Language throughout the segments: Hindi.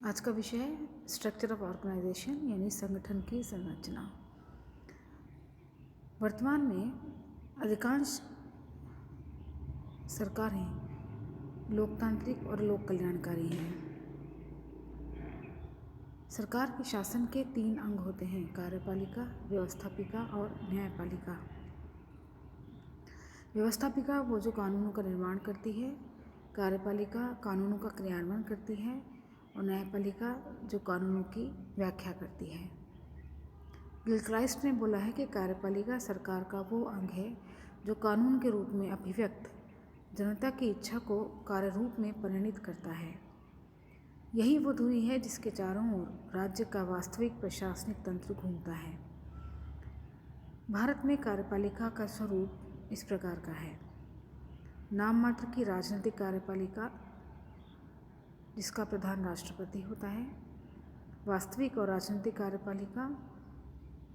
आज का विषय है स्ट्रक्चर ऑफ ऑर्गेनाइजेशन यानी संगठन की संरचना। वर्तमान में अधिकांश सरकारें लोकतांत्रिक और लोक कल्याणकारी हैं। सरकार के शासन के 3 अंग होते हैं: कार्यपालिका, व्यवस्थापिका और न्यायपालिका। व्यवस्थापिका वो जो कानूनों का निर्माण करती है, कार्यपालिका कानूनों का क्रियान्वयन करती है और न्यायपालिका जो कानूनों की व्याख्या करती है। गिलक्राइस्ट ने बोला है कि कार्यपालिका सरकार का वो अंग है जो कानून के रूप में अभिव्यक्त जनता की इच्छा को कार्य रूप में परिणित करता है। यही वो धुरी है जिसके चारों ओर राज्य का वास्तविक प्रशासनिक तंत्र घूमता है। भारत में कार्यपालिका का स्वरूप इस प्रकार का है: नाम मात्र की राजनीतिक कार्यपालिका जिसका प्रधान राष्ट्रपति होता है, वास्तविक और राजनीतिक कार्यपालिका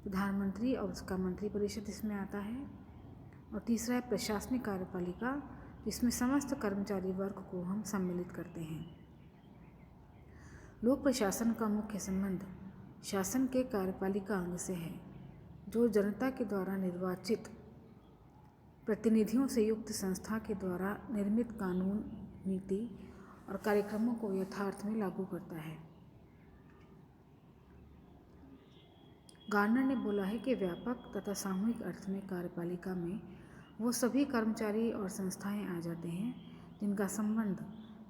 प्रधानमंत्री और उसका मंत्रिपरिषद इसमें आता है, और तीसरा है प्रशासनिक कार्यपालिका जिसमें समस्त कर्मचारी वर्ग को हम सम्मिलित करते हैं। लोक प्रशासन का मुख्य संबंध शासन के कार्यपालिका अंग से है, जो जनता के द्वारा निर्वाचित प्रतिनिधियों से युक्त संस्था के द्वारा निर्मित कानून, नीति और कार्यक्रमों को यथार्थ में लागू करता है। गार्नर ने बोला है कि व्यापक तथा सामूहिक अर्थ में कार्यपालिका में वो सभी कर्मचारी और संस्थाएं आ जाते हैं जिनका संबंध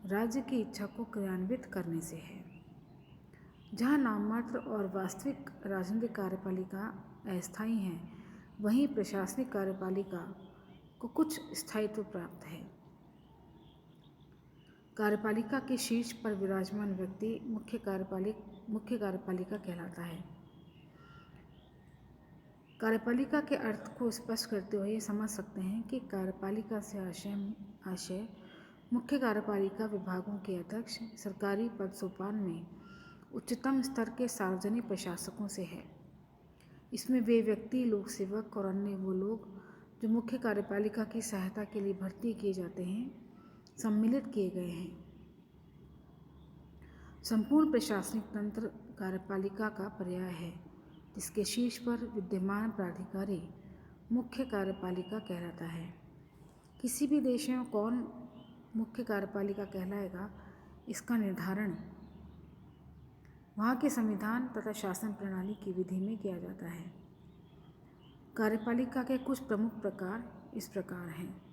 राज्य की इच्छा को क्रियान्वित करने से है। जहाँ नाममात्र और वास्तविक राजनीतिक कार्यपालिका अस्थायी हैं, वहीं प्रशासनिक कार्यपालिका को कुछ स्थायित्व प्राप्त है। कार्यपालिका के शीर्ष पर विराजमान व्यक्ति मुख्य कार्यपालिका कहलाता है। कार्यपालिका के अर्थ को स्पष्ट करते हुए ये समझ सकते हैं कि कार्यपालिका से आशय मुख्य कार्यपालिका विभागों के अध्यक्ष सरकारी पद सोपान में उच्चतम स्तर के सार्वजनिक प्रशासकों से है। इसमें वे व्यक्ति, लोक सेवक और अन्य वो लोग जो मुख्य कार्यपालिका की सहायता के लिए भर्ती किए जाते हैं, सम्मिलित किए गए हैं। संपूर्ण प्रशासनिक तंत्र कार्यपालिका का पर्याय है, जिसके शीर्ष पर विद्यमान प्राधिकारी मुख्य कार्यपालिका कहलाता है। किसी भी देश में कौन मुख्य कार्यपालिका कहलाएगा, इसका निर्धारण वहाँ के संविधान तथा शासन प्रणाली की विधि में किया जाता है। कार्यपालिका के कुछ प्रमुख प्रकार इस प्रकार हैं।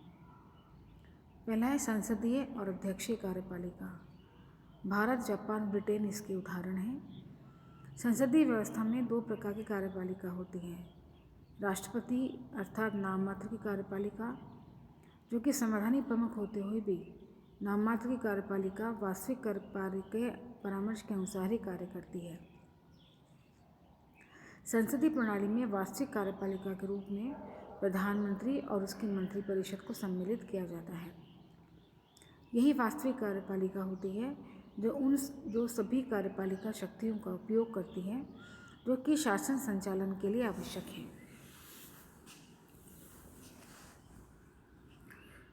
पहला है संसदीय और अध्यक्षीय कार्यपालिका। भारत, जापान, ब्रिटेन इसके उदाहरण हैं। संसदीय व्यवस्था में 2 प्रकार की कार्यपालिका होती है: राष्ट्रपति अर्थात नाम मात्र की कार्यपालिका, जो कि संवैधानिक प्रमुख होते हुए भी नाम मात्र की कार्यपालिका वास्तविक कार्यपालिका के परामर्श के अनुसार ही कार्य करती है। संसदीय प्रणाली में वास्तविक कार्यपालिका के रूप में प्रधानमंत्री और उसकी मंत्रिपरिषद को सम्मिलित किया जाता है। यही वास्तविक कार्यपालिका होती है जो सभी कार्यपालिका शक्तियों का उपयोग करती है जो कि शासन संचालन के लिए आवश्यक है।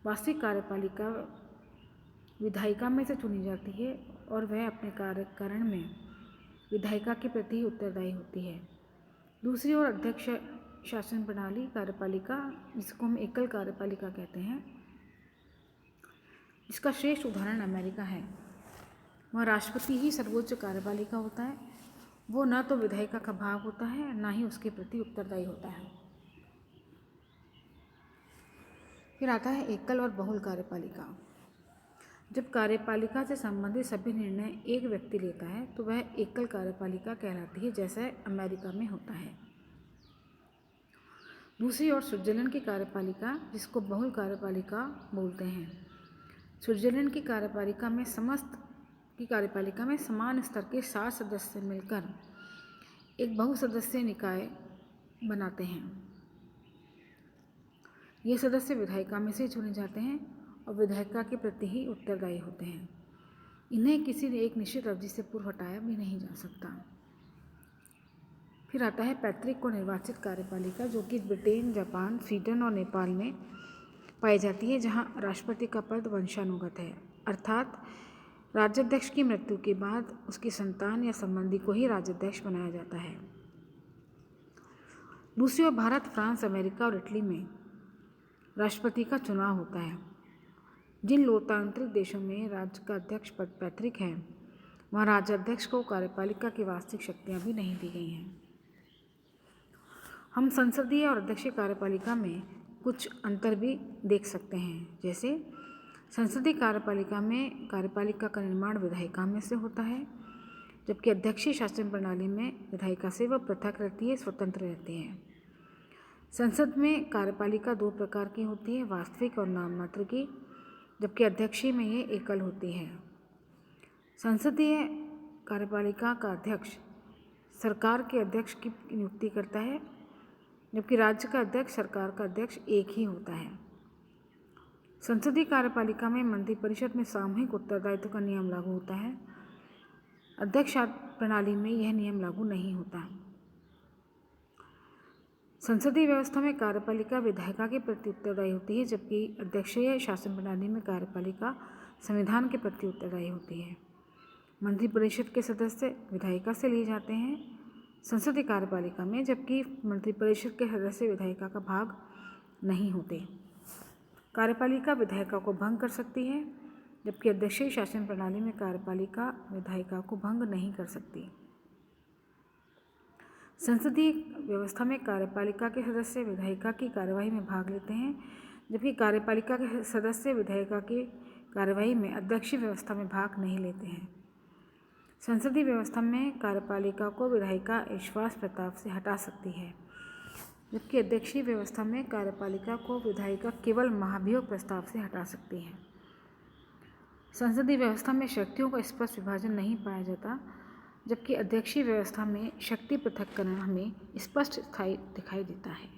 वास्तविक कार्यपालिका विधायिका में से चुनी जाती है और वह अपने कार्यकारण में विधायिका के प्रति उत्तरदायी होती है। दूसरी ओर अध्यक्ष शासन प्रणाली कार्यपालिका, जिसको हम एकल कार्यपालिका कहते हैं, इसका श्रेष्ठ उदाहरण अमेरिका है। वहाँ राष्ट्रपति ही सर्वोच्च कार्यपालिका होता है। वो न तो विधायिका का भाग होता है, न ही उसके प्रति उत्तरदायी होता है। फिर आता है एकल और बहुल कार्यपालिका। जब कार्यपालिका से संबंधित सभी निर्णय एक व्यक्ति लेता है तो वह एकल कार्यपालिका कहलाती है, जैसा अमेरिका में होता है। दूसरी ओर स्विट्जरलैंड की कार्यपालिका, जिसको बहुल कार्यपालिका बोलते हैं, स्विट्जरलैंड की कार्यपालिका में समान स्तर के 7 सदस्य मिलकर एक बहुसदस्यीय निकाय बनाते हैं। ये सदस्य विधायिका में से चुने जाते हैं और विधायिका के प्रति ही उत्तरदायी होते हैं। इन्हें किसी ने एक निश्चित अवधि से पूर्व हटाया भी नहीं जा सकता। फिर आता है पैतृक और निर्वाचित कार्यपालिका, जो कि ब्रिटेन, जापान, स्वीडन और नेपाल में पाई जाती है, जहाँ राष्ट्रपति का पद वंशानुगत है, अर्थात राज्याध्यक्ष की मृत्यु के बाद उसकी संतान या संबंधी को ही राज्याध्यक्ष बनाया जाता है। दूसरी ओर भारत, फ्रांस, अमेरिका और इटली में राष्ट्रपति का चुनाव होता है। जिन लोकतांत्रिक देशों में राज्य का अध्यक्ष पद पैतृक है, वहाँ राज्याध्यक्ष को कार्यपालिका की वास्तविक शक्तियाँ भी नहीं दी गई हैं। हम संसदीय और अध्यक्षीय कार्यपालिका में कुछ अंतर भी देख सकते हैं। जैसे संसदीय कार्यपालिका में कार्यपालिका का निर्माण विधायिका में से होता है, जबकि अध्यक्षीय शासन प्रणाली में विधायिका से वह पृथक रहती है, स्वतंत्र रहती है। संसद में कार्यपालिका दो प्रकार की होती है, वास्तविक और नाममात्र की, जबकि अध्यक्षीय में ये एकल होती है। संसदीय कार्यपालिका का अध्यक्ष सरकार के अध्यक्ष की नियुक्ति करता है, जबकि राज्य का अध्यक्ष सरकार का अध्यक्ष एक ही होता है। संसदीय कार्यपालिका में मंत्रिपरिषद में सामूहिक उत्तरदायित्व का नियम लागू होता है। अध्यक्ष प्रणाली में यह नियम लागू नहीं होता। संसदीय व्यवस्था में कार्यपालिका विधायिका के प्रति उत्तरदायी होती है, जबकि अध्यक्षीय शासन प्रणाली में कार्यपालिका संविधान के प्रति उत्तरदायी होती है। मंत्रिपरिषद के सदस्य विधायिका से लिए जाते हैं संसदीय कार्यपालिका में, जबकि मंत्रिपरिषद के सदस्य विधायिका का भाग नहीं होते। कार्यपालिका विधायिका को भंग कर सकती है, जबकि अध्यक्षीय शासन प्रणाली में कार्यपालिका विधायिका को भंग नहीं कर सकती। संसदीय व्यवस्था में कार्यपालिका के सदस्य विधायिका की कार्यवाही में भाग लेते हैं, जबकि कार्यपालिका के सदस्य विधायिका की कार्यवाही में अध्यक्षीय व्यवस्था में भाग नहीं लेते हैं। संसदीय व्यवस्था में कार्यपालिका को विधायिका विश्वास प्रस्ताव से हटा सकती है, जबकि अध्यक्षीय व्यवस्था में कार्यपालिका को विधायिका केवल महाभियोग प्रस्ताव से हटा सकती है। संसदीय व्यवस्था में शक्तियों का स्पष्ट विभाजन नहीं पाया जाता, जबकि अध्यक्षीय व्यवस्था में शक्ति पृथक्करण हमें स्पष्ट दिखाई देता है।